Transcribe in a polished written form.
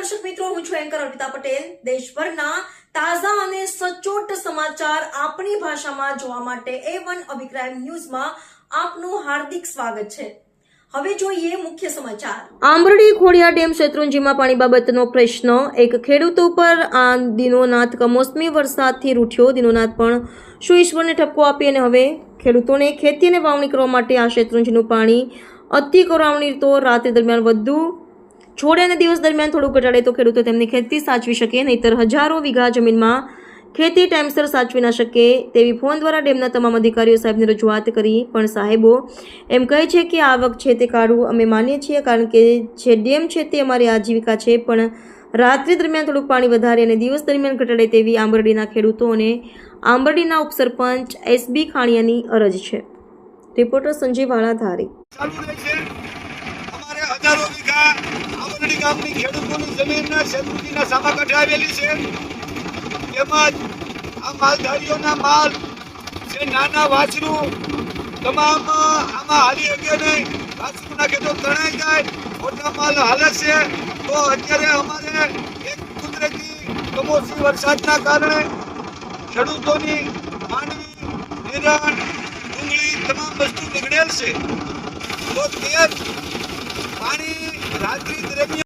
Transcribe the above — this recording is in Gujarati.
દર્શક મિત્રો, હું છું એન્કર અર્પિતા પટેલ। દેશભરના તાજા અને સચોટ સમાચાર આપણી ભાષામાં જોવા માટે A1 અભિપ્રાય ન્યૂઝમાં આપનું હાર્દિક સ્વાગત છે। હવે જોઈએ મુખ્ય સમાચાર। આંબરડી ખોડિયાર ડેમ શેત્રુંજીમાં પાણી બાબતનો પ્રશ્ન। એક ખેડૂત ઉપર દિનોનાથ કમોસમી વરસાદથી રૂઠ્યો। દિનોનાથ પણ શું ઈશ્વરને ઠપકો આપી અને હવે ખેડૂતોને ખેતી અને વાવણી કરવા માટે આ શેત્રુંજીનું પાણી અતિ કરાવણી તો રાત્રિ દરમિયાન વધુ છોડે અને દિવસ દરમિયાન થોડું ઘટાડે તો ખેડૂતો તેમની ખેતી સાચવી શકે, નહીતર હજારો વીઘા જમીનમાં ખેતી ટાઈમસર સાચવી ના શકે તેવી ફોન દ્વારા ડેમના તમામ અધિકારીઓ સાહેબને રજૂઆત કરી, પણ સાહેબો એમ કહે છે કે આવક છે તે કાઢવું અમે માનીએ છીએ, કારણ કે જે ડેમ છે તે અમારી આજીવિકા છે, પણ રાત્રિ દરમિયાન થોડુંક પાણી વધારે અને દિવસ દરમિયાન ઘટાડે તેવી આંબરડીના ખેડૂતો અને આંબરડીના ઉપસરપંચ SB ખાણિયાની અરજ છે। રિપોર્ટર સંજય વાળાધારી। હજારો વીઘા આંબરડી ગામની ખેડૂતોની જમીનના શેત્રુંજીના સામા કાંઠે આવેલી છે। તેમજ આ માલધારીઓના માલ જે નાના વાછરું તમામ આમાં હાલી શકે નહીં, વાછરું નાખે તો તણાઈ જાય, મોટા માલ હાલે છે। તો અત્યારે અમારે એક કુદરતી કમોસમી વરસાદના કારણે ખેડૂતોની માંડવી, નિરણ, ડુંગળી તમામ વસ્તુ બગડેલ છે। તો તે જ પાણી રાત્રિ દરમિયાન